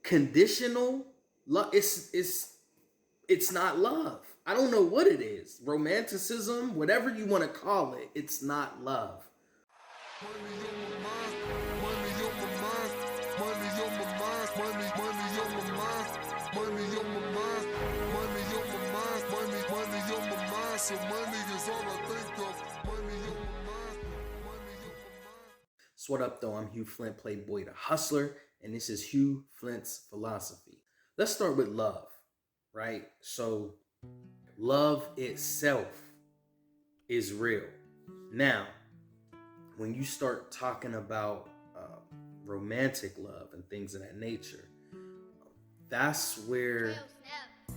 Conditional love, it's not love. I don't know what it is. Romanticism, whatever you want to call it, it's not love. So what up though, I'm Hugh Flynt, Playboy the Hustler, and this is Hugh Flynt's philosophy. Let's start with love, right? So love itself is real. Now, when you start talking about romantic love and things of that nature, that's where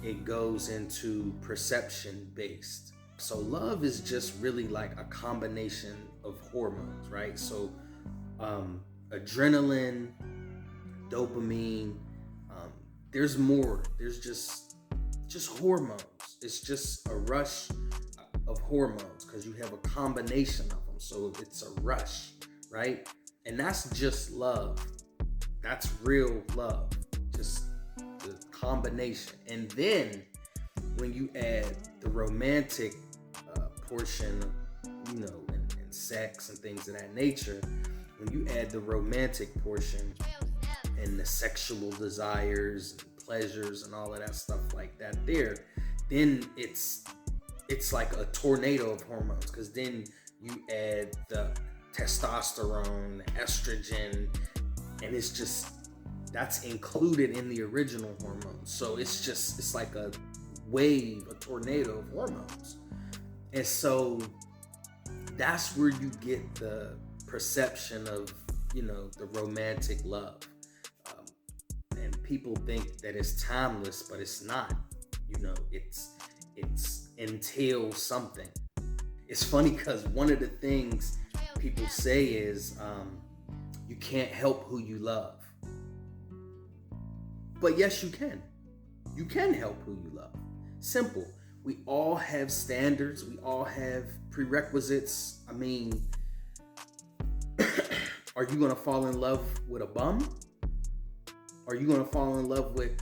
it goes into perception based. So love is just really like a combination of hormones, right? So adrenaline, dopamine, there's more. There's just hormones. It's just a rush of hormones because you have a combination of them. So it's a rush, right? And that's just love. That's real love. Just the combination. And then when you add the romantic portion, and sex and things of that nature, when you add the romantic portion and the sexual desires and pleasures and all of that stuff like that there, then it's like a tornado of hormones, because then you add the testosterone, the estrogen, and that's included in the original hormones. So it's like a wave, a tornado of hormones. And so that's where you get the perception of, the romantic love. And people think that it's timeless, but it's not. It's entails something. It's funny because one of the things people say is you can't help who you love. But yes, you can. You can help who you love. Simple. We all have standards. We all have prerequisites. I mean, are you going to fall in love with a bum? Are you going to fall in love with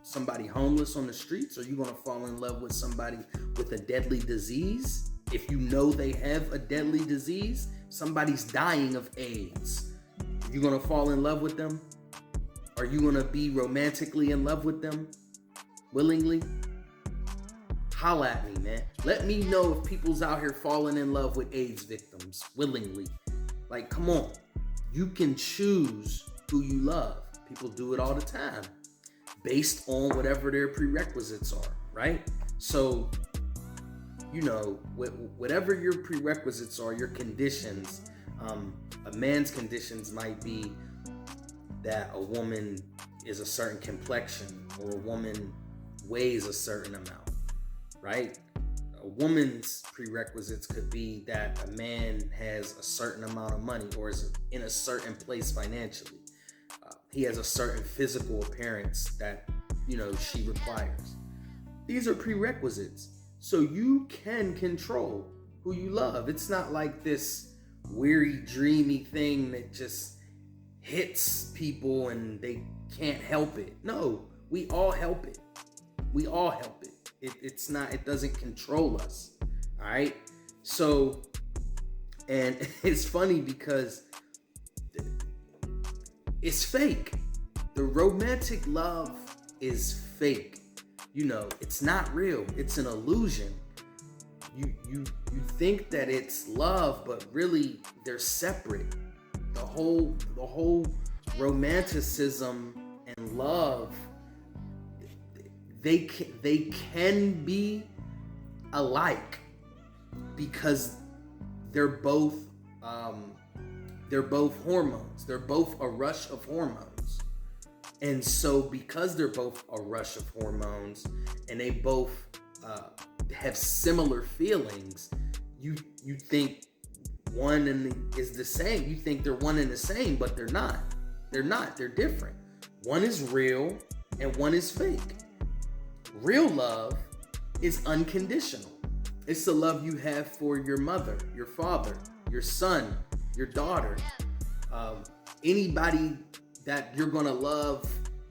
somebody homeless on the streets? Are you going to fall in love with somebody with a deadly disease? If you know they have a deadly disease, somebody's dying of AIDS, you going to fall in love with them? Are you going to be romantically in love with them willingly? Holla at me, man. Let me know if people's out here falling in love with AIDS victims willingly. Like, come on. You can choose who you love. People do it all the time based on whatever their prerequisites are, right? So, whatever your prerequisites are, your conditions, a man's conditions might be that a woman is a certain complexion or a woman weighs a certain amount, right? A woman's prerequisites could be that a man has a certain amount of money or is in a certain place financially. He has a certain physical appearance that, she requires. These are prerequisites. So you can control who you love. It's not like this weary, dreamy thing that just hits people and they can't help it. No, we all help it. We all help it. It doesn't control us. All right. So, and it's funny because it's fake. The romantic love is fake. It's not real. It's an illusion. You think that it's love, but really they're separate. The whole romanticism and love, they can be alike because they're both hormones. They're both a rush of hormones. And so because they're both a rush of hormones and they both have similar feelings, you think one is the same. You think they're one and the same, but they're not. They're not. They're different. One is real and one is fake. Real love is unconditional. It's the love you have for your mother, your father, your son, your daughter, anybody that you're gonna love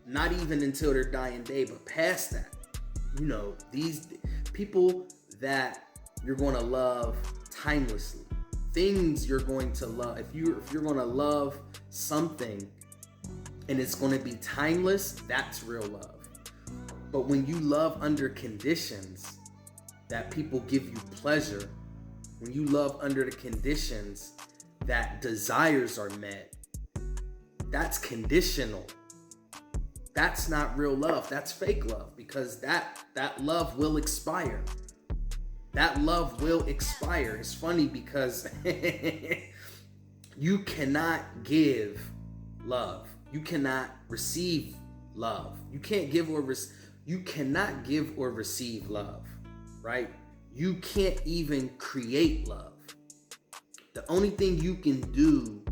not even until their dying day, but past that. These people that you're going to love timelessly, things you're going to love. If you're going to love something and it's going to be timeless, that's real love. But when you love under conditions that people give you pleasure, when you love under the conditions that desires are met, that's conditional. That's not real love. That's fake love, because that love will expire. That love will expire. It's funny because you cannot give love. You cannot receive love. You cannot give or receive love, right? You can't even create love. The only thing you can do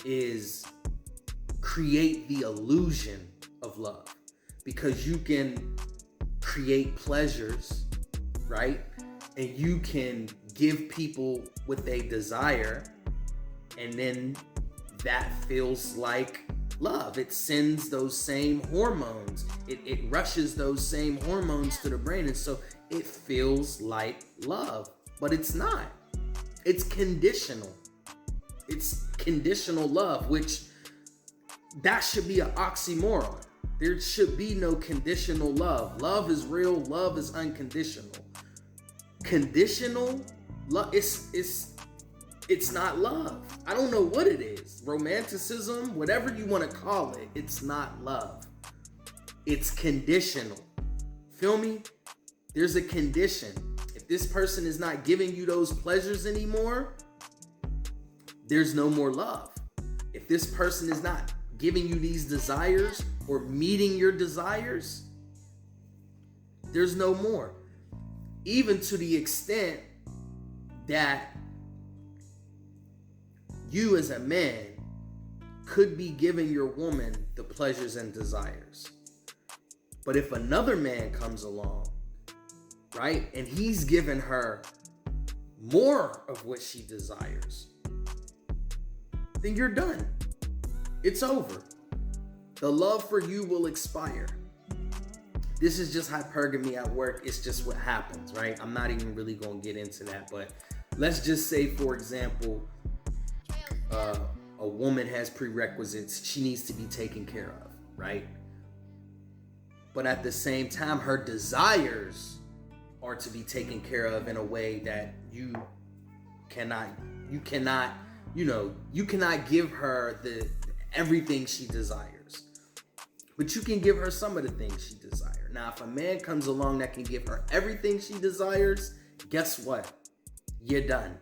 is create the illusion of love, because you can create pleasures, right? And you can give people what they desire, and then that feels like love. It sends those same hormones. It rushes those same hormones to the brain, and so it feels like love, but it's not. It's conditional. It's conditional love, which that should be an oxymoron. There should be no conditional love. Love is real. Love is unconditional. Conditional love, it's not love. I don't know what it is. Romanticism, whatever you want to call it, it's not love. It's conditional. Feel me? There's a condition. If this person is not giving you those pleasures anymore, there's no more love. If this person is not giving you these desires or meeting your desires, there's no more. Even to the extent that you as a man could be giving your woman the pleasures and desires. But if another man comes along, right, and he's giving her more of what she desires, then you're done. It's over. The love for you will expire. This is just hypergamy at work. It's just what happens, right? I'm not even really going to get into that, but let's just say, for example, a woman has prerequisites she needs to be taken care of, right? But at the same time, her desires are to be taken care of in a way that you cannot give her everything she desires. But you can give her some of the things she desires. Now, if a man comes along that can give her everything she desires, guess what? You're done.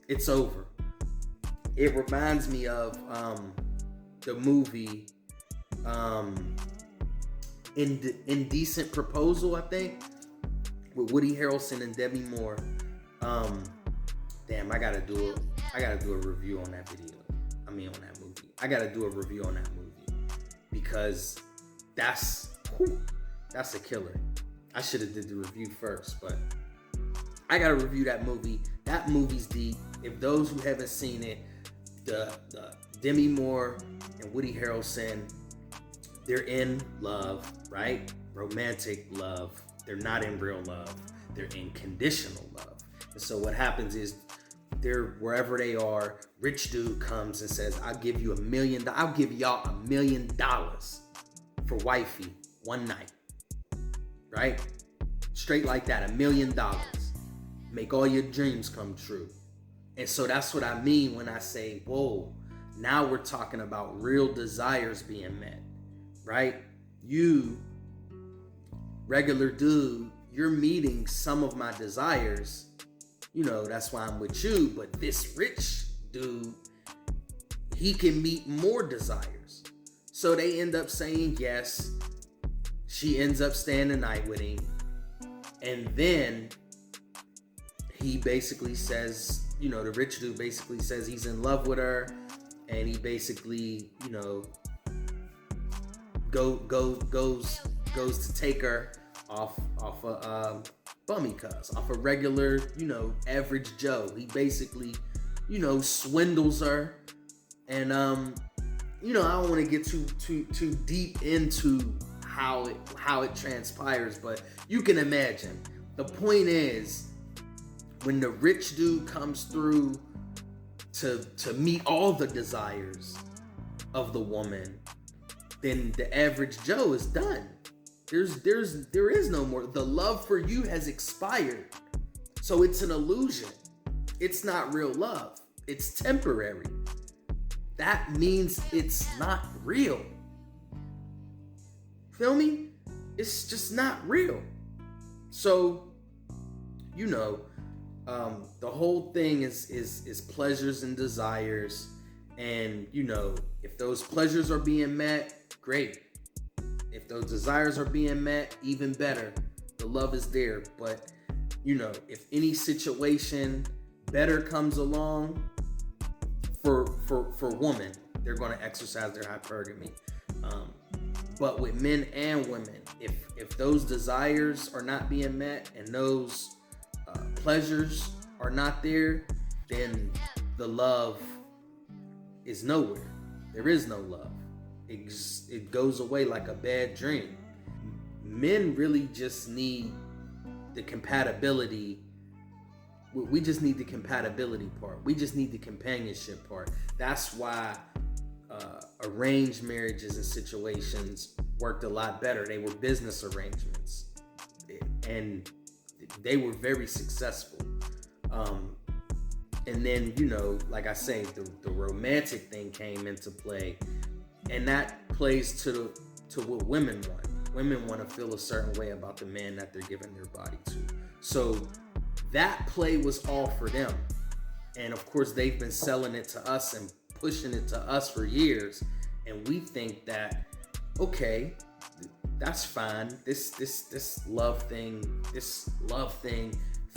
It's over. It reminds me of the movie Indecent Proposal, I think, with Woody Harrelson and Demi Moore. Damn, I gotta do a review on that video. On that movie. I gotta do a review on that movie, because that's a killer. I should have did the review first, but I gotta review that movie. That movie's deep. If those who haven't seen it, the Demi Moore and Woody Harrelson, they're in love, right? Romantic love. They're not in real love. They're in conditional love. And so what happens is, they're wherever they are, rich dude comes and says, I'll give you $1 million. I'll give y'all $1 million for wifey one night, right? Straight like that, $1 million. Make all your dreams come true. And so that's what I mean when I say, whoa, now we're talking about real desires being met, right? You, regular dude, you're meeting some of my desires. That's why I'm with you. But this rich dude, he can meet more desires. So they end up saying yes. She ends up staying the night with him. And then he basically says, the rich dude basically says he's in love with her. And he basically, goes to take her off a bummy cuss, off a regular, average Joe. He basically, swindles her, and I don't want to get too deep into how it transpires, but you can imagine. The point is, when the rich dude comes through to meet all the desires of the woman, then the average Joe is done. There is no more. The love for you has expired. So it's an illusion. It's not real love. It's temporary. That means it's not real. Feel me? It's just not real. So, the whole thing is pleasures and desires. And, if those pleasures are being met, great. If those desires are being met, even better. The love is there. But, if any situation better comes along for women, they're going to exercise their hypergamy. But with men and women, if those desires are not being met and those pleasures are not there, then the love is nowhere. There is no love. It goes away like a bad dream. Men really just need the compatibility. We just need the compatibility part. We just need the companionship part. That's why arranged marriages and situations worked a lot better. They were business arrangements, and they were very successful. And then, like I say, the romantic thing came into play, and that plays to what women want. Women want to feel a certain way about the man that they're giving their body to. So that play was all for them. And of course, they've been selling it to us and pushing it to us for years. And we think that, okay, that's fine. This love thing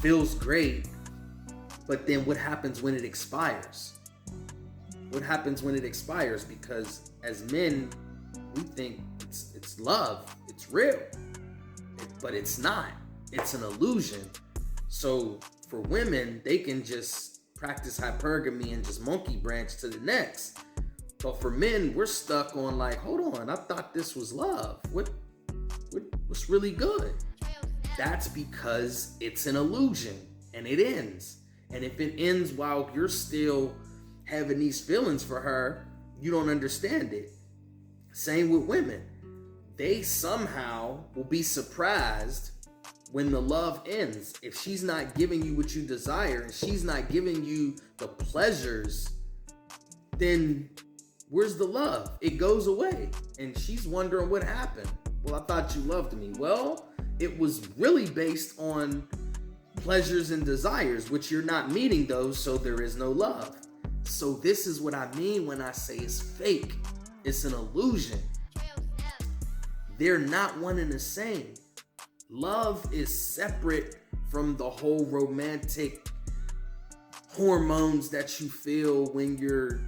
feels great. But then what happens when it expires? What happens when it expires? Because as men, we think it's love, it's real, but it's not. It's an illusion. So for women, they can just practice hypergamy and just monkey branch to the next. But for men, we're stuck on like, hold on, I thought this was love. What's really good? That's because it's an illusion and it ends. And if it ends while you're still having these feelings for her, you don't understand it. Same with women. They somehow will be surprised when the love ends. If she's not giving you what you desire and she's not giving you the pleasures, then where's the love? It goes away. And she's wondering what happened. Well, I thought you loved me. Well, it was really based on pleasures and desires, which you're not meeting those, so there is no love. So this is what I mean when I say it's fake. It's an illusion. They're not one and the same. Love is separate from the whole romantic hormones that you feel when you're,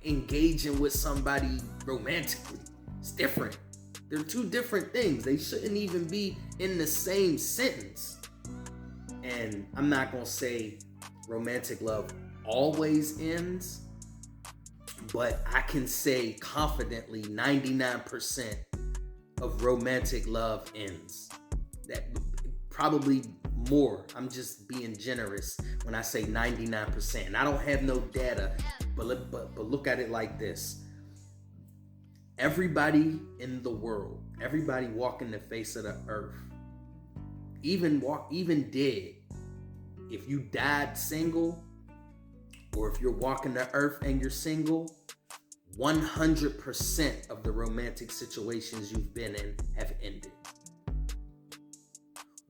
engaging with somebody romantically. It's different. They're two different things. They shouldn't even be in the same sentence. And I'm not going to say romantic love always ends, but I can say confidently 99% of romantic love ends. That probably more. I'm just being generous when I say 99%. And I don't have no data, but look at it like this. Everybody in the world, everybody walking the face of the earth, even dead, if you died single, or if you're walking the earth and you're single, 100% of the romantic situations you've been in have ended.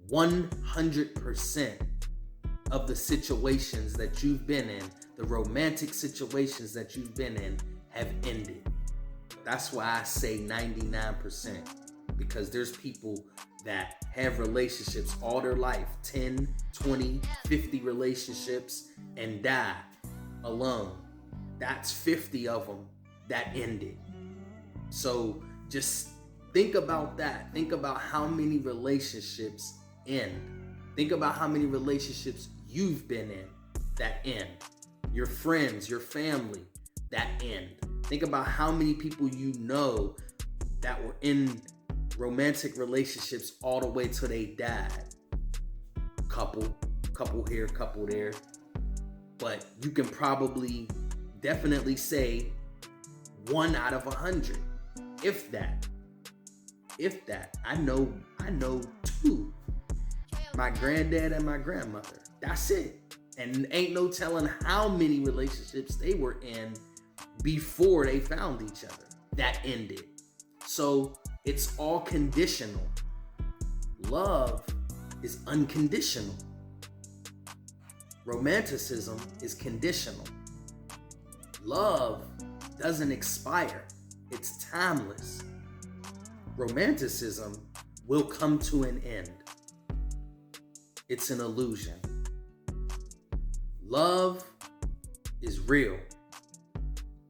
100% of the situations that you've been in, the romantic situations that you've been in, have ended. That's why I say 99%, because there's people that have relationships all their life, 10, 20, 50 relationships, and die alone. That's 50 of them that ended. So just think about that. Think about how many relationships end. Think about how many relationships you've been in that end. Your friends, your family, that end. Think about how many people you know that were in romantic relationships all the way till they died. Couple here, couple there. But you can probably definitely say 1 out of 100, if that. I know 2. My granddad and my grandmother. That's it. And ain't no telling how many relationships they were in before they found each other that ended. So it's all conditional. Love is unconditional. Romanticism is conditional. Love doesn't expire. It's timeless. Romanticism will come to an end. It's an illusion. Love is real.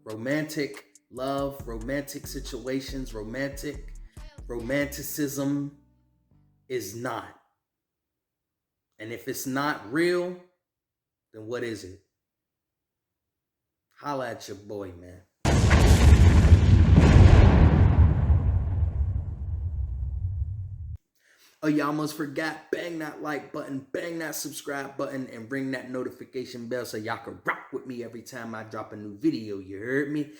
Romantic love, romantic situations, romanticism is not. And if it's not real, then what is it? Holla at your boy, man. Oh, you almost forgot, bang that like button, bang that subscribe button, and ring that notification bell so y'all can rock with me every time I drop a new video. You heard me?